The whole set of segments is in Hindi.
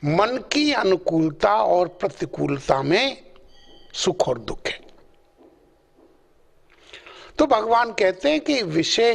मन की अनुकूलता और प्रतिकूलता में सुख और दुख है। तो भगवान कहते हैं कि विषय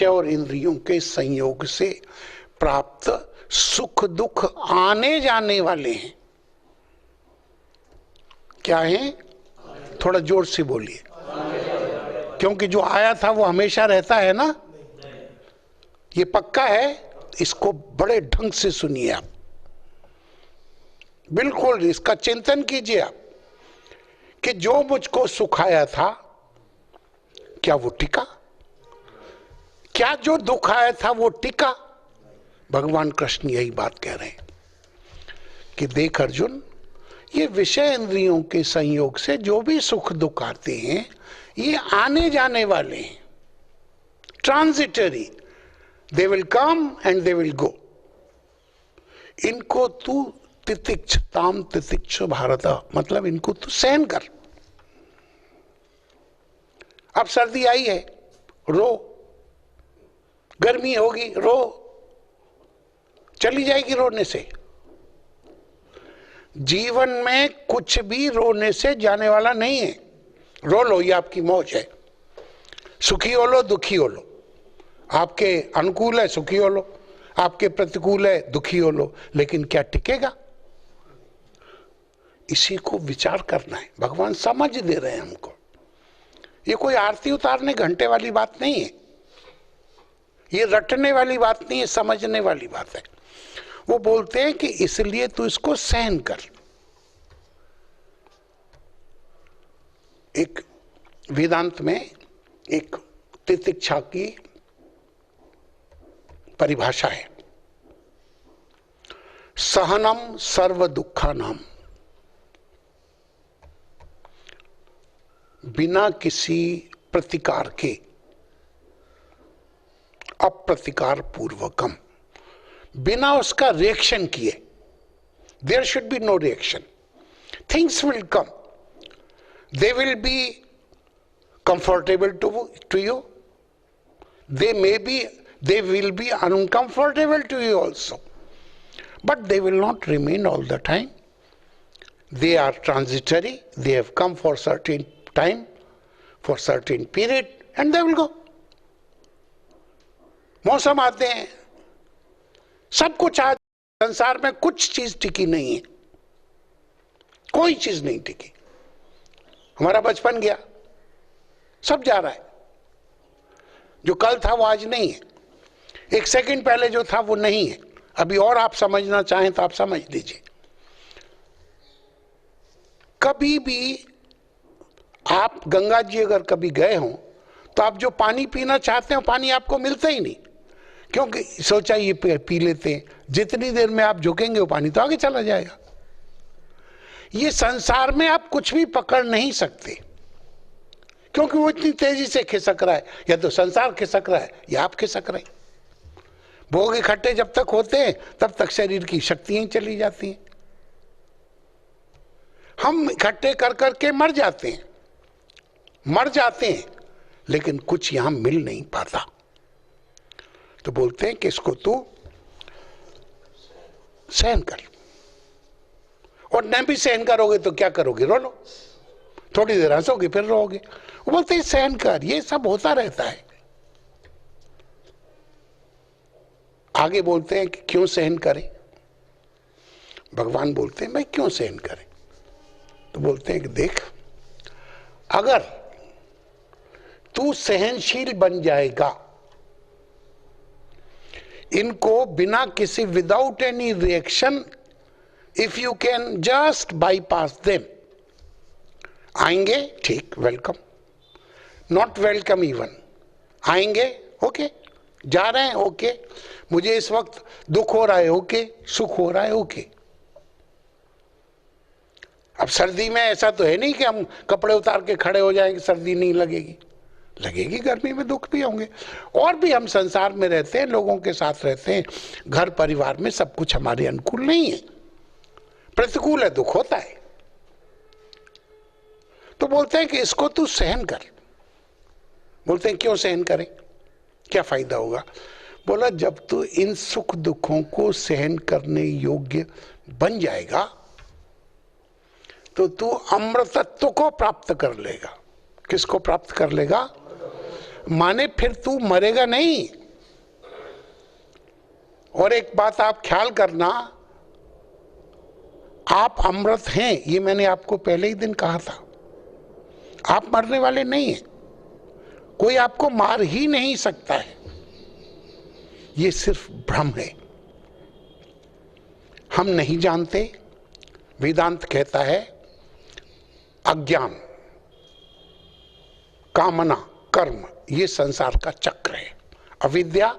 और इंद्रियों के संयोग से प्राप्त सुख दुख आने जाने वाले हैं। क्या है? थोड़ा जोर से बोलिए, क्योंकि जो आया था वो हमेशा रहता है ना, ये पक्का है। इसको बड़े ढंग से सुनिए आप, बिल्कुल इसका चिंतन कीजिए आप कि जो मुझको सुख आया था क्या वो टिका? क्या जो दुख आया था वो टिका? भगवान कृष्ण यही बात कह रहे हैं कि देख अर्जुन, ये विषय इंद्रियों के संयोग से जो भी सुख दुख आते हैं ये आने जाने वाले हैं, transitory. They will come and they will go. इनको तू तितिक्षताम तितिक्ष भारत, मतलब इनको तू सहन कर। अब सर्दी आई है, रो। गर्मी होगी, रो। चली जाएगी रोने से। जीवन में कुछ भी रोने से जाने वाला नहीं है। रो लो, ये आपकी मौज है। सुखी हो लो, दुखी हो लो। आपके अनुकूल है सुखी हो लो, आपके प्रतिकूल है दुखी हो लो, लेकिन क्या टिकेगा? इसी को विचार करना है। भगवान समझ दे रहे हैं हमको। ये कोई आरती उतारने घंटे वाली बात नहीं है, ये रटने वाली बात नहीं है, समझने वाली बात है। वो बोलते हैं कि इसलिए तू इसको सहन कर। एक वेदांत में एक तितिक्षा की परिभाषा है, सहनम सर्व दुखानाम, बिना किसी प्रतिकार के, अप्रतिकार पूर्वकम, बिना उसका रिएक्शन किए। There should be no reaction. Things will come, they will be comfortable to you, they will be uncomfortable to you also, but they will not remain all the time. They are transitory. They have come for certain time, for certain period, and they will go. मौसम आते हैं, सब कुछ। आज संसार में कुछ चीज टिकी नहीं है, कोई चीज नहीं टिकी। हमारा बचपन गया, सब जा रहा है। जो कल था वो आज नहीं है, एक सेकंड पहले जो था वो नहीं है अभी। और आप समझना चाहें तो आप समझ लीजिए, कभी भी आप गंगा जी अगर कभी गए हो तो आप जो पानी पीना चाहते हो पानी आपको मिलता ही नहीं, क्योंकि सोचा ये पी लेते हैं। जितनी देर में आप झुकेंगे वो पानी तो आगे चला जाएगा। ये संसार में आप कुछ भी पकड़ नहीं सकते, क्योंकि वो इतनी तेजी से खिसक रहा है। या तो संसार खिसक रहा है या आप खिसक रहे हैं। भोग इकट्ठे जब तक होते हैं तब तक शरीर की शक्तियां चली जाती हैं। हम इकट्ठे कर करके मर जाते हैं, लेकिन कुछ यहां मिल नहीं पाता। तो बोलते हैं कि इसको तू सहन कर। और न भी सहन करोगे तो क्या करोगे? रो लो। थोड़ी देर हंसोगे फिर रोओगे। वो बोलते हैं सहन कर, ये सब होता रहता है। आगे बोलते हैं कि क्यों सहन करें? भगवान बोलते हैं भाई क्यों सहन करें? तो बोलते हैं कि देख, अगर तू सहनशील बन जाएगा, इनको बिना किसी, without any reaction, if you can just bypass them, आएंगे ठीक, वेलकम, नॉट वेलकम इवन, आएंगे ओके, जा रहे हैं ओके, मुझे इस वक्त दुख हो रहा है ओके, सुख हो रहा है ओके। अब सर्दी में ऐसा तो है नहीं कि हम कपड़े उतार के खड़े हो जाएंगे, सर्दी नहीं लगेगी, लगेगी। गर्मी में दुख भी होंगे। और भी हम संसार में रहते हैं, लोगों के साथ रहते हैं, घर परिवार में सब कुछ हमारे अनुकूल नहीं है, प्रतिकूल है, दुख होता है। तो बोलते हैं कि इसको तू सहन कर। बोलते हैं क्यों सहन करें, क्या फायदा होगा? बोला जब तू इन सुख दुखों को सहन करने योग्य बन जाएगा तो तू अमृतत्व को प्राप्त कर लेगा। किसको प्राप्त कर लेगा? माने फिर तू मरेगा नहीं। और एक बात आप ख्याल करना, आप अमृत हैं, ये मैंने आपको पहले ही दिन कहा था। आप मरने वाले नहीं हैं, कोई आपको मार ही नहीं सकता है, ये सिर्फ भ्रम है। हम नहीं जानते। वेदांत कहता है अज्ञान, कामना, कर्म, ये संसार का चक्र है। अविद्या,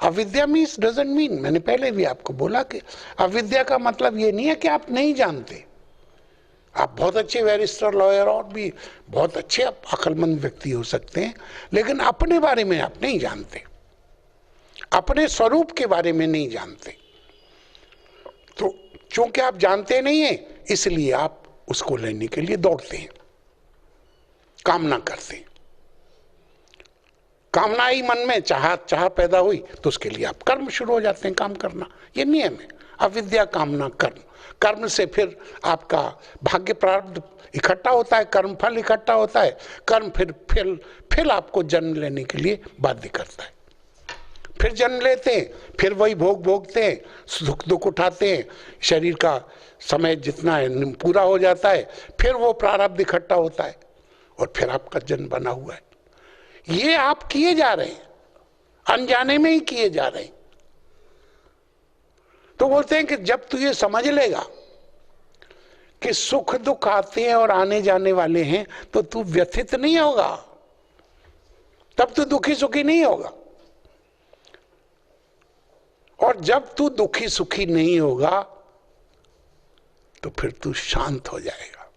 अविद्या मीन्स डजंट मीन, मैंने पहले भी आपको बोला कि अविद्या का मतलब ये नहीं है कि आप नहीं जानते। आप बहुत अच्छे बैरिस्टर, लॉयर और भी बहुत अच्छे अक्लमंद व्यक्ति हो सकते हैं, लेकिन अपने बारे में आप नहीं जानते, अपने स्वरूप के बारे में नहीं जानते। तो चूंकि आप जानते नहीं हैं, इसलिए आप उसको लेने के लिए दौड़ते हैं, कामना करते हैं। कामना ही मन में चाह पैदा हुई तो उसके लिए आप कर्म शुरू हो जाते हैं, काम करना। ये नियम है। अविद्या, कामना, कर्म। कर्म से फिर आपका भाग्य प्रारब्ध इकट्ठा होता है, कर्म फल इकट्ठा होता है। कर्म फिर आपको जन्म लेने के लिए बाध्य करता है। फिर जन्म लेते हैं, फिर वही भोगते हैं, सुख दुख उठाते हैं, शरीर का समय जितना है पूरा हो जाता है, फिर वो प्रारब्ध इकट्ठा होता है और फिर आपका जन्म बना हुआ है। ये आप किए जा रहे हैं, अनजाने में ही किए जा रहे हैं। तो बोलते हैं कि जब तू ये समझ लेगा कि सुख दुख आते हैं और आने जाने वाले हैं, तो तू व्यथित नहीं होगा, तब तू दुखी सुखी नहीं होगा। और जब तू दुखी सुखी नहीं होगा तो फिर तू शांत हो जाएगा,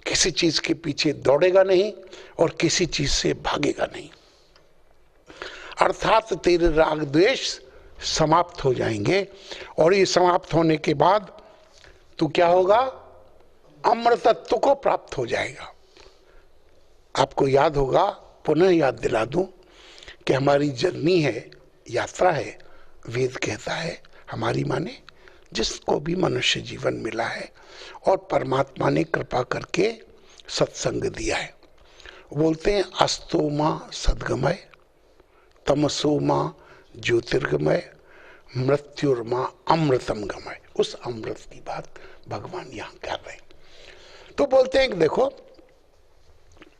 किसी चीज के पीछे दौड़ेगा नहीं और किसी चीज से भागेगा नहीं। अर्थात तेरे राग द्वेष समाप्त हो जाएंगे और ये समाप्त होने के बाद तू क्या होगा? अमृतत्व को प्राप्त हो जाएगा। आपको याद होगा, पुनः याद दिला दूं कि हमारी जर्नी है, यात्रा है। वेद कहता है हमारी माने जिसको भी मनुष्य जीवन मिला है और परमात्मा ने कृपा करके सत्संग दिया है, बोलते हैं अस्तोमा सद्गमय, तमसोमा ज्योतिर्गमय, मृत्युर्मा अमृतम गमय। उस अमृत की बात भगवान यहां कर रहे हैं। तो बोलते हैं कि देखो,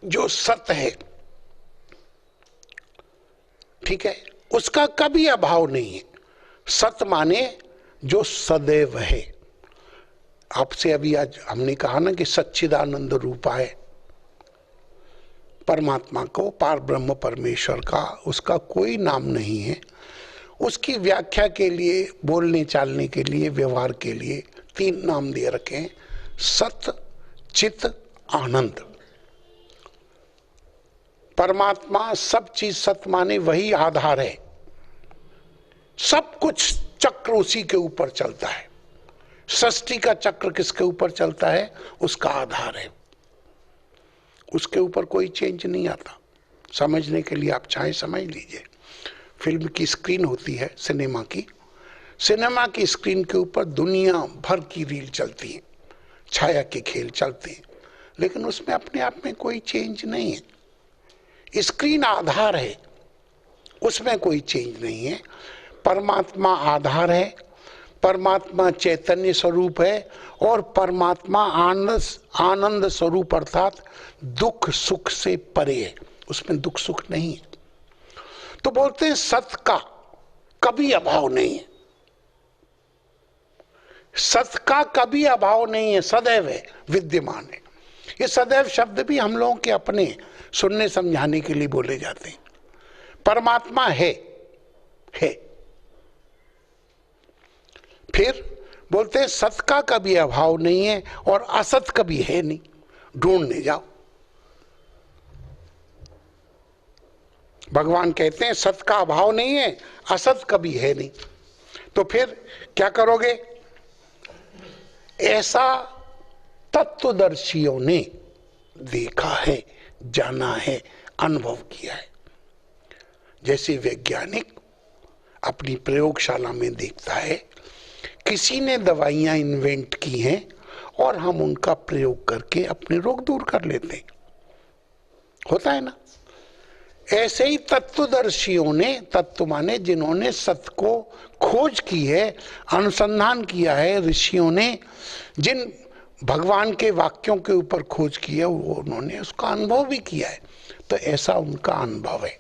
जो सत्य है, ठीक है, उसका कभी अभाव नहीं है। सत्य माने जो सदैव है। आपसे अभी आज हमने कहा ना कि सच्चिदानंद रूपा है परमात्मा को, पार ब्रह्म परमेश्वर का उसका कोई नाम नहीं है। उसकी व्याख्या के लिए, बोलने चालने के लिए, व्यवहार के लिए 3 नाम दिए रखे हैं, सत्य, चित, आनंद। परमात्मा सब चीज सत्य माने वही आधार है, सब कुछ चक्र उसी के ऊपर चलता है। सृष्टि का चक्र किसके ऊपर चलता है? उसका आधार है, उसके ऊपर कोई चेंज नहीं आता। समझने के लिए आप चाहे समझ लीजिए, फिल्म की स्क्रीन होती है, सिनेमा की स्क्रीन के ऊपर दुनिया भर की रील चलती है, छाया के खेल चलते हैं, लेकिन उसमें अपने आप में कोई चेंज नहीं है। स्क्रीन आधार है, उसमें कोई चेंज नहीं है। परमात्मा आधार है, परमात्मा चैतन्य स्वरूप है और परमात्मा आनंद स्वरूप अर्थात दुख सुख से परे है, उसमें दुख सुख नहीं है। तो बोलते हैं सत्य का कभी अभाव नहीं है, सत्य का कभी अभाव नहीं है, सदैव है, विद्यमान है। ये सदैव शब्द भी हम लोगों के अपने सुनने समझाने के लिए बोले जाते हैं। परमात्मा है। फिर बोलते हैं सत्य का कभी अभाव नहीं है और असत कभी है नहीं, ढूंढने जाओ। भगवान कहते हैं सत्य का अभाव नहीं है, असत कभी है नहीं। तो फिर क्या करोगे? ऐसा तत्वदर्शियों ने देखा है, जाना है, अनुभव किया है। जैसे वैज्ञानिक अपनी प्रयोगशाला में देखता है किसी ने दवाइयां इन्वेंट की हैं और हम उनका प्रयोग करके अपने रोग दूर कर लेते हैं, होता है ना। ऐसे ही तत्वदर्शियों ने, तत्व माने जिन्होंने सत्य को खोज की है, अनुसंधान किया है, ऋषियों ने जिन भगवान के वाक्यों के ऊपर खोज की है वो उन्होंने उसका अनुभव भी किया है, तो ऐसा उनका अनुभव है।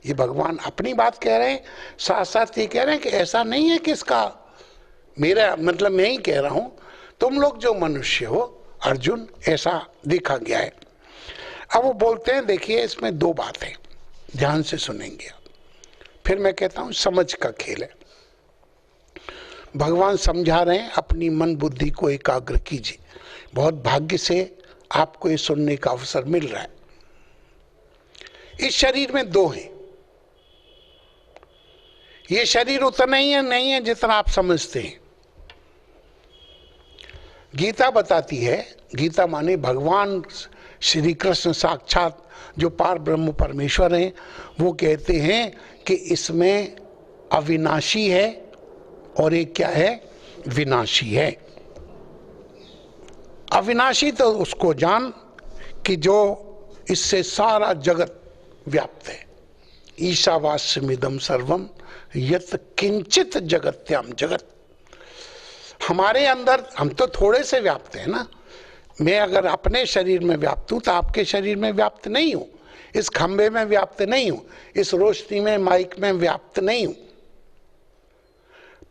ये भगवान अपनी बात कह रहे हैं, साथ साथ ये कह रहे हैं कि ऐसा नहीं है कि इसका मेरा मतलब मैं ही कह रहा हूं, तुम लोग जो मनुष्य हो अर्जुन, ऐसा देखा गया है। अब वो बोलते हैं, देखिए इसमें दो बातें ध्यान से सुनेंगे आप, फिर मैं कहता हूं समझ का खेल है। भगवान समझा रहे हैं, अपनी मन बुद्धि को एकाग्र कीजिए। बहुत भाग्य से आपको ये सुनने का अवसर मिल रहा है। इस शरीर में दो हैं, ये शरीर उतना ही नहीं है जितना आप समझते हैं। गीता बताती है, गीता माने भगवान श्री कृष्ण साक्षात जो पार ब्रह्म परमेश्वर हैं, वो कहते हैं कि इसमें अविनाशी है और एक क्या है, विनाशी है। अविनाशी तो उसको जान कि जो इससे सारा जगत व्याप्त है। ईशावास्यमिदं सर्वम यत् किंचित जगत्याम जगत। हमारे अंदर हम तो थोड़े से व्याप्त है ना। मैं अगर अपने शरीर में व्याप्त हूं तो आपके शरीर में व्याप्त नहीं हूं, इस खंबे में व्याप्त नहीं हूं, इस रोशनी में, माइक में व्याप्त नहीं हूं।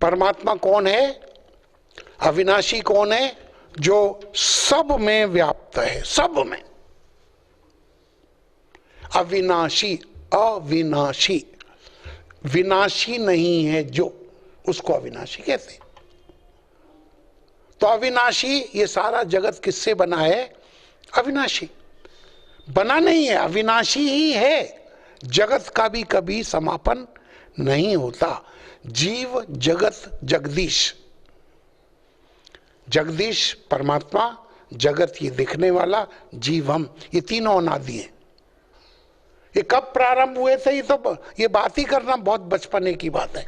परमात्मा कौन है, अविनाशी कौन है, जो सब में व्याप्त है, सब में। अविनाशी, अविनाशी, विनाशी नहीं है जो, उसको अविनाशी कहते हैं। तो अविनाशी, ये सारा जगत किससे बना है, अविनाशी। बना नहीं है, अविनाशी ही है। जगत का भी कभी समापन नहीं होता। जीव, जगत, जगदीश। जगदीश परमात्मा, जगत ये दिखने वाला, जीव हम, ये तीनों अनादि हैं। ये कब प्रारंभ हुए थे, ये बात ही करना बहुत बचपने की बात है,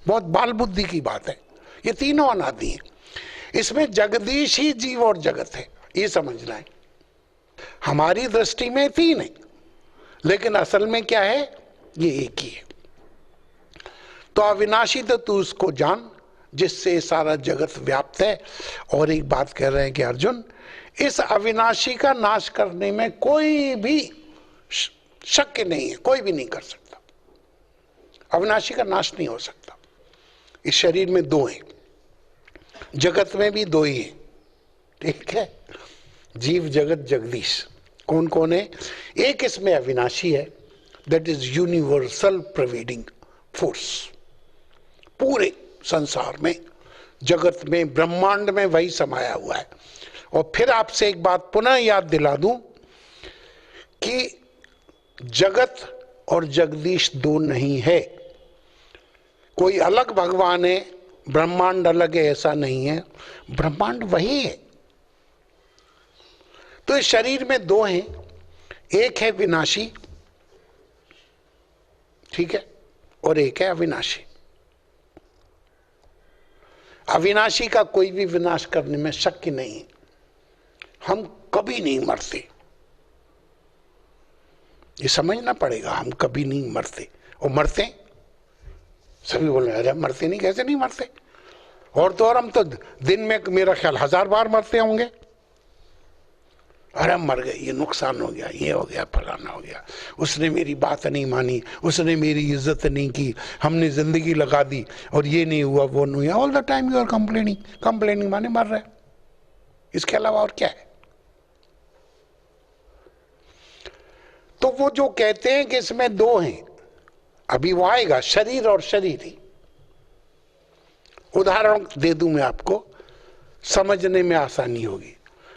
बहुत बाल बुद्धि की बात है। ये तीनों अनादि हैं। इसमें जगदीश ही जीव और जगत है, ये समझना है। हमारी दृष्टि में तीन है, लेकिन असल में क्या है, ये एक ही है। तो अविनाशी तो तू उसको जान जिससे सारा जगत व्याप्त है। और एक बात कह रहे हैं कि अर्जुन, इस अविनाशी का नाश करने में कोई भी शक्य नहीं है, कोई भी नहीं कर सकता। अविनाशी का नाश नहीं हो सकता। इस शरीर में दो हैं, जगत में भी दो ही हैं, ठीक है, जीव, जगत, जगदीश। कौन कौन है, एक इसमें अविनाशी है, that is universal pervading force. पूरे संसार में, जगत में, ब्रह्मांड में वही समाया हुआ है। और फिर आपसे एक बात पुनः याद दिला दूं कि जगत और जगदीश दो नहीं है। कोई अलग भगवान है, ब्रह्मांड अलग है, ऐसा नहीं है। ब्रह्मांड वही है। तो इस शरीर में दो हैं, एक है विनाशी, ठीक है, और एक है अविनाशी। अविनाशी का कोई भी विनाश करने में शक्य नहीं है। हम कभी नहीं मरते, ये समझना पड़ेगा। हम कभी नहीं मरते। और मरते, सभी बोल रहे, अरे मरते नहीं, कैसे नहीं मरते? और तो और हम तो दिन में मेरा ख्याल 1000 बार मरते होंगे। अरे मर गए, ये नुकसान हो गया, ये हो गया, फलाना हो गया, उसने मेरी बात नहीं मानी, उसने मेरी इज्जत नहीं की, हमने जिंदगी लगा दी और ये नहीं हुआ, वो नहीं हुआ। All the time you are complaining. Complaining माने मर रहे, इसके अलावा और क्या है? तो वो जो कहते हैं कि इसमें दो हैं, अभी वो आएगा, शरीर और शरीर ही। उदाहरण दे दूं मैं आपको, समझने में आसानी होगी।